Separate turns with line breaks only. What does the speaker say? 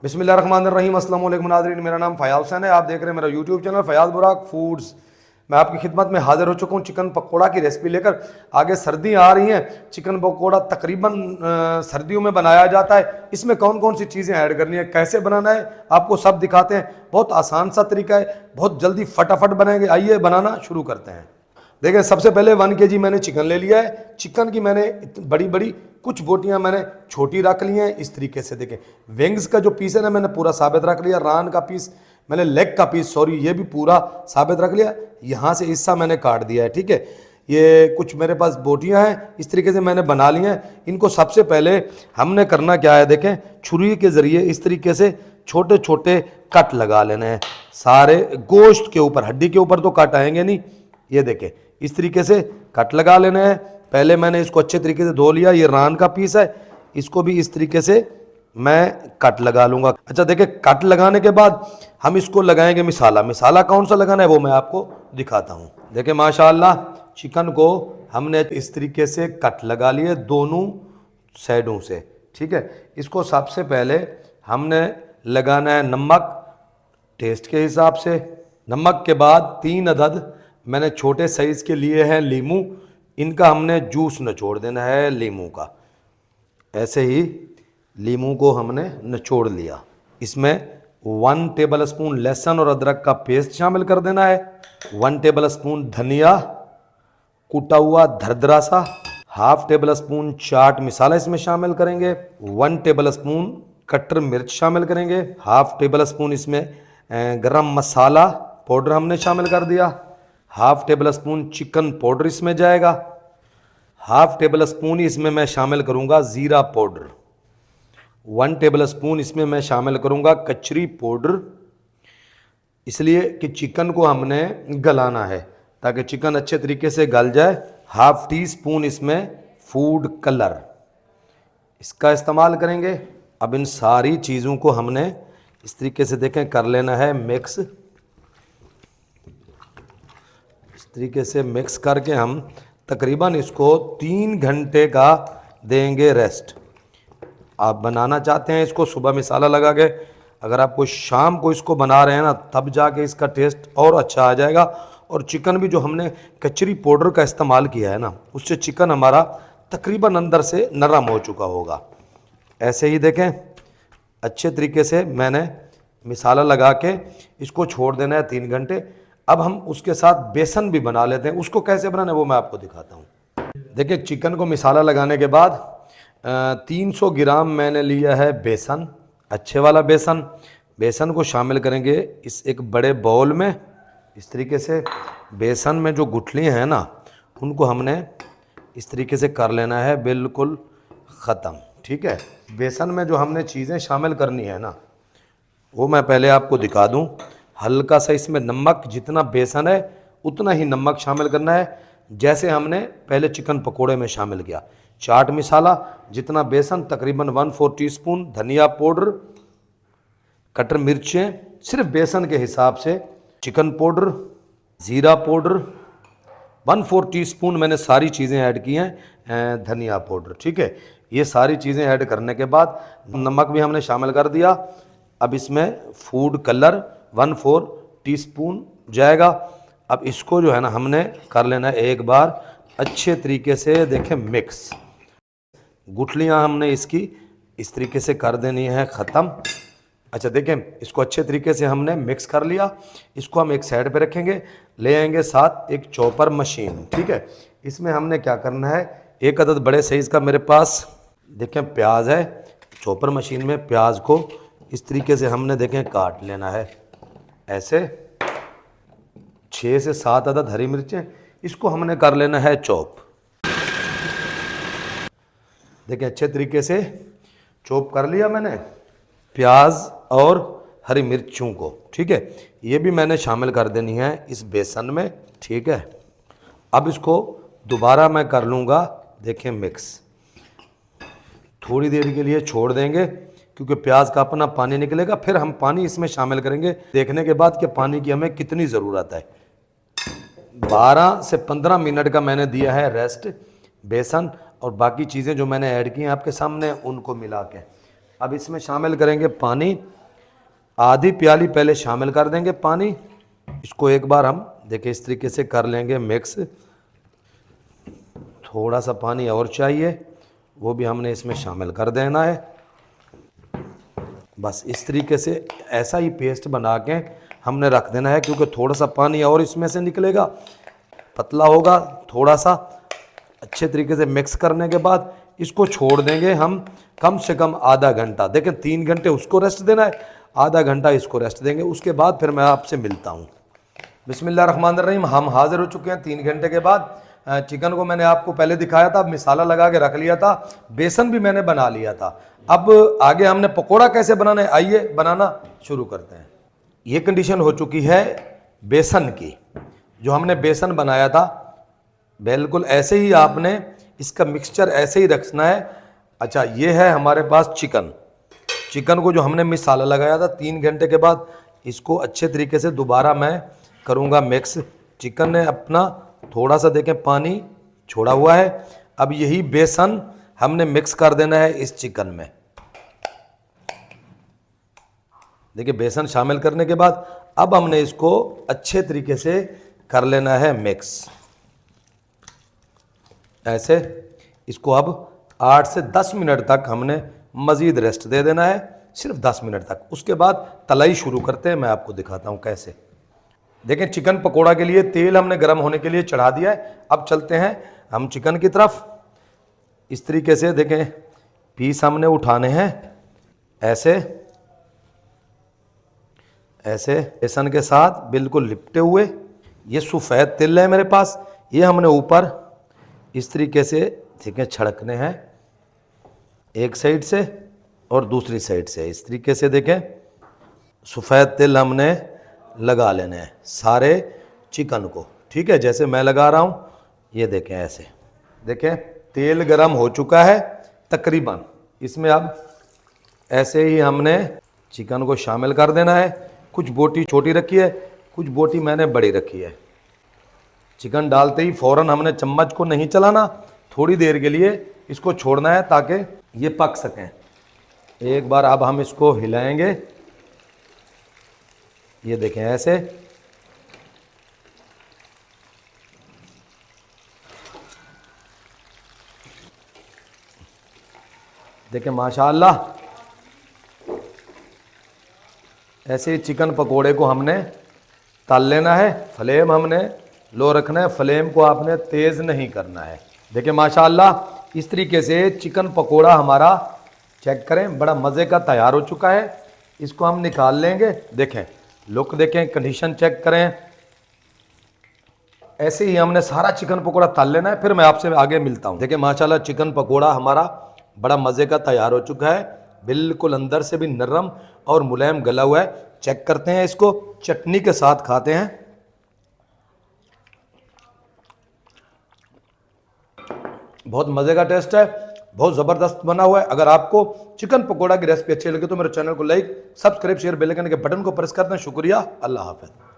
बिस्मिल्लाहिर्रहमानिर्रहीम। अस्सलाम वालेकुम नाज़रीन, मेरा नाम फ़याज़ हुसैन है। आप देख रहे हैं मेरा यूट्यूब चैनल फ़याज़ बुराक फूड्स। मैं आपकी खिदमत में हाजिर हो चुका हूँ चिकन पकौड़ा की रेसिपी लेकर। आगे सर्दी आ रही हैं, चिकन पकौड़ा तकरीबन सर्दियों में बनाया जाता है। इसमें कौन कौन सी चीज़ें ऐड करनी है, कैसे बनाना है, आपको सब दिखाते हैं। बहुत आसान सा तरीका है, बहुत जल्दी फटाफट बनेंगे। आइए बनाना शुरू करते हैं। देखिए, सबसे पहले 1 kg मैंने चिकन ले लिया है। चिकन की मैंने बड़ी बड़ी कुछ बोटियां मैंने छोटी रख ली हैं इस तरीके से। देखें, विंग्स का जो पीस है ना, मैंने पूरा साबित रख लिया। रान का पीस मैंने, लेग का पीस सॉरी, ये भी पूरा साबित रख लिया। यहाँ से हिस्सा मैंने काट दिया है, ठीक है। ये कुछ मेरे पास बोटियां हैं, इस तरीके से मैंने बना ली हैं। इनको सबसे पहले हमने करना क्या है, देखें, छुरी के ज़रिए इस तरीके से छोटे छोटे कट लगा लेने हैं। सारे गोश्त के ऊपर, हड्डी के ऊपर तो कट आएंगे नहीं। ये देखें, इस तरीके से कट लगा लेने हैं। पहले मैंने इसको अच्छे तरीके से धो लिया। ये रान का पीस है, इसको भी इस तरीके से मैं कट लगा लूँगा। अच्छा, देखिए, कट लगाने के बाद हम इसको लगाएंगे मिसाला। मिसाला कौन सा लगाना है वो मैं आपको दिखाता हूँ। देखिए, माशाल्लाह, चिकन को हमने इस तरीके से कट लगा लिए दोनों साइडों से, ठीक है। इसको सबसे पहले हमने लगाना है नमक टेस्ट के हिसाब से। नमक के बाद 3 अदद मैंने छोटे साइज़ के लिए हैं लीमू। इनका हमने जूस निचोड़ देना है लीमू का। ऐसे ही लीमू को हमने निचोड़ लिया। इसमें 1 टेबल स्पून लहसुन और अदरक का पेस्ट शामिल कर देना है। 1 टेबल स्पून धनिया कूटा हुआ दरदरा सा। 1/2 टेबल स्पून चाट मसाला इसमें शामिल करेंगे। 1 टेबल स्पून कटर मिर्च शामिल करेंगे। 1/2 टेबल स्पून इसमें गरम मसाला पाउडर हमने शामिल कर दिया। 1/2 टेबल स्पून चिकन पाउडर इसमें जाएगा। 1/2 टेबल स्पून इसमें मैं शामिल करूंगा ज़ीरा पाउडर। 1 टेबल स्पून इसमें मैं शामिल करूंगा कचरी पाउडर, इसलिए कि चिकन को हमने गलाना है ताकि चिकन अच्छे तरीके से गल जाए। 1/2 टी स्पून इसमें फूड कलर, इसका इस्तेमाल करेंगे। अब इन सारी चीज़ों को हमने इस तरीके से, देखें, कर लेना है मिक्स। इस तरीके से मिक्स करके हम तकरीबन इसको 3 घंटे का देंगे रेस्ट। आप बनाना चाहते हैं इसको सुबह मसाला लगा के, अगर आपको शाम को इसको बना रहे हैं ना, तब जाके इसका टेस्ट और अच्छा आ जाएगा। और चिकन भी जो हमने कचरी पाउडर का इस्तेमाल किया है ना, उससे चिकन हमारा तकरीबन अंदर से नरम हो चुका होगा। ऐसे ही देखें, अच्छे तरीके से मैंने मसाला लगा के इसको छोड़ देना है 3 घंटे। अब हम उसके साथ बेसन भी बना लेते हैं। उसको कैसे बनाना है वो मैं आपको दिखाता हूँ। देखिए, चिकन को मसाला लगाने के बाद 300 ग्राम मैंने लिया है बेसन, अच्छे वाला बेसन। बेसन को शामिल करेंगे इस एक बड़े बाउल में। इस तरीके से बेसन में जो गुठलियाँ हैं ना, उनको हमने इस तरीके से कर लेना है बिल्कुल ख़त्म, ठीक है। बेसन में जो हमने चीज़ें शामिल करनी है ना, वो मैं पहले आपको दिखा दूं। हल्का सा इसमें नमक, जितना बेसन है उतना ही नमक शामिल करना है, जैसे हमने पहले चिकन पकोड़े में शामिल किया। चाट मसाला जितना बेसन, तकरीबन 1/4 टीस्पून। धनिया पाउडर, कटर मिर्चें सिर्फ बेसन के हिसाब से। चिकन पाउडर, ज़ीरा पाउडर 1/4 टीस्पून मैंने सारी चीज़ें ऐड की हैं। धनिया पाउडर, ठीक है। ये सारी चीज़ें ऐड करने के बाद नमक भी हमने शामिल कर दिया। अब इसमें फूड कलर 1/4 टीस्पून जाएगा। अब इसको जो है ना, हमने कर लेना है एक बार अच्छे तरीके से, देखें, मिक्स। गुठलियाँ हमने इसकी इस तरीके से कर देनी है ख़त्म। अच्छा, देखें, इसको अच्छे तरीके से हमने मिक्स कर लिया। इसको हम एक साइड पे रखेंगे। ले आएंगे साथ एक चॉपर मशीन, ठीक है। इसमें हमने क्या करना है, 1 अदद बड़े साइज़ का मेरे पास, देखें, प्याज है। चॉपर मशीन में प्याज को इस तरीके से हमने, देखें, काट लेना है ऐसे। 6 से 7 अदद हरी मिर्चें, इसको हमने कर लेना है चॉप। देखें, अच्छे तरीके से चॉप कर लिया मैंने प्याज और हरी मिर्चों को, ठीक है। ये भी मैंने शामिल कर देनी है इस बेसन में, ठीक है। अब इसको दोबारा मैं कर लूँगा, देखें, मिक्स। थोड़ी देर के लिए छोड़ देंगे क्योंकि प्याज का अपना पानी निकलेगा, फिर हम पानी इसमें शामिल करेंगे देखने के बाद कि पानी की हमें कितनी ज़रूरत है। 12 से 15 मिनट का मैंने दिया है रेस्ट बेसन और बाकी चीज़ें जो मैंने ऐड की हैं आपके सामने, उनको मिला के। अब इसमें शामिल करेंगे पानी, आधी प्याली पहले शामिल कर देंगे पानी। इसको एक बार हम देखिए इस तरीके से कर लेंगे मिक्स। थोड़ा सा पानी और चाहिए, वो भी हमने इसमें शामिल कर देना है। बस इस तरीके से ऐसा ही पेस्ट बना के हमने रख देना है, क्योंकि थोड़ा सा पानी और इसमें से निकलेगा, पतला होगा थोड़ा सा। अच्छे तरीके से मिक्स करने के बाद इसको छोड़ देंगे हम कम से कम आधा घंटा। देखें 3 घंटे उसको रेस्ट देना है, आधा घंटा इसको रेस्ट देंगे। उसके बाद फिर मैं आपसे मिलता हूँ। बिस्मिल्लाहिर्रहमानिर्रहीम, हम हाजिर हो चुके हैं 3 घंटे के बाद। चिकन को मैंने आपको पहले दिखाया था, मिसाला लगा के रख लिया था, बेसन भी मैंने बना लिया था। अब आगे हमने पकोड़ा कैसे बनाना है, आइए बनाना शुरू करते हैं। ये कंडीशन हो चुकी है बेसन की, जो हमने बेसन बनाया था बिल्कुल ऐसे ही आपने इसका मिक्सचर ऐसे ही रखना है। अच्छा, ये है हमारे पास चिकन। चिकन को जो हमने मिसाला लगाया था 3 घंटे के बाद, इसको अच्छे तरीके से दोबारा मैं करूँगा मिक्स। चिकन ने अपना थोड़ा सा देखें पानी छोड़ा हुआ है। अब यही बेसन हमने मिक्स कर देना है इस चिकन में। देखिए बेसन शामिल करने के बाद अब हमने इसको अच्छे तरीके से कर लेना है मिक्स। ऐसे इसको अब 8 से 10 मिनट तक हमने मज़ीद रेस्ट दे देना है, सिर्फ 10 मिनट तक। उसके बाद तलाई शुरू करते हैं, मैं आपको दिखाता हूँ कैसे। देखें चिकन पकोड़ा के लिए तेल हमने गर्म होने के लिए चढ़ा दिया है। अब चलते हैं हम चिकन की तरफ। इस तरीके से देखें पीस हमने उठाने हैं, ऐसे ऐसे बेसन के साथ बिल्कुल लिपटे हुए। ये सफ़ेद तिल है मेरे पास, ये हमने ऊपर इस तरीके से देखें छिड़कने हैं, एक साइड से और दूसरी साइड से। इस तरीके से देखें सफ़ेद तिल हमने लगा लेने हैं सारे चिकन को, ठीक है, जैसे मैं लगा रहा हूँ। ये देखें ऐसे, देखें तेल गरम हो चुका है तकरीबन। इसमें अब ऐसे ही हमने चिकन को शामिल कर देना है। कुछ बोटी छोटी रखी है, कुछ बोटी मैंने बड़ी रखी है। चिकन डालते ही फ़ौरन हमने चम्मच को नहीं चलाना, थोड़ी देर के लिए इसको छोड़ना है ताकि ये पक सकें। एक बार अब हम इसको हिलाएंगे, ये देखें ऐसे। देखें माशाअल्लाह, ऐसे ही चिकन पकोड़े को हमने तल लेना है। फ्लेम हमने लो रखना है, फ्लेम को आपने तेज़ नहीं करना है। देखिए माशाअल्लाह इस तरीके से चिकन पकोड़ा हमारा, चेक करें, बड़ा मज़े का तैयार हो चुका है। इसको हम निकाल लेंगे। देखें लुक देखें, कंडीशन चेक करें। ऐसे ही हमने सारा चिकन पकोड़ा तल लेना है, फिर मैं आपसे आगे मिलता हूँ। देखिए माशाल्लाह चिकन पकोड़ा हमारा बड़ा मज़े का तैयार हो चुका है, बिल्कुल अंदर से भी नरम और मुलायम गला हुआ है। चेक करते हैं इसको, चटनी के साथ खाते हैं। बहुत मज़े का टेस्ट है, बहुत ज़बरदस्त बना हुआ है। अगर आपको चिकन पकोड़ा की रेसिपी अच्छी लगे तो मेरे चैनल को like, subscribe, share, bell icon के बटन को प्रेस कर दें। शुक्रिया, अल्लाह हाफ़िज़।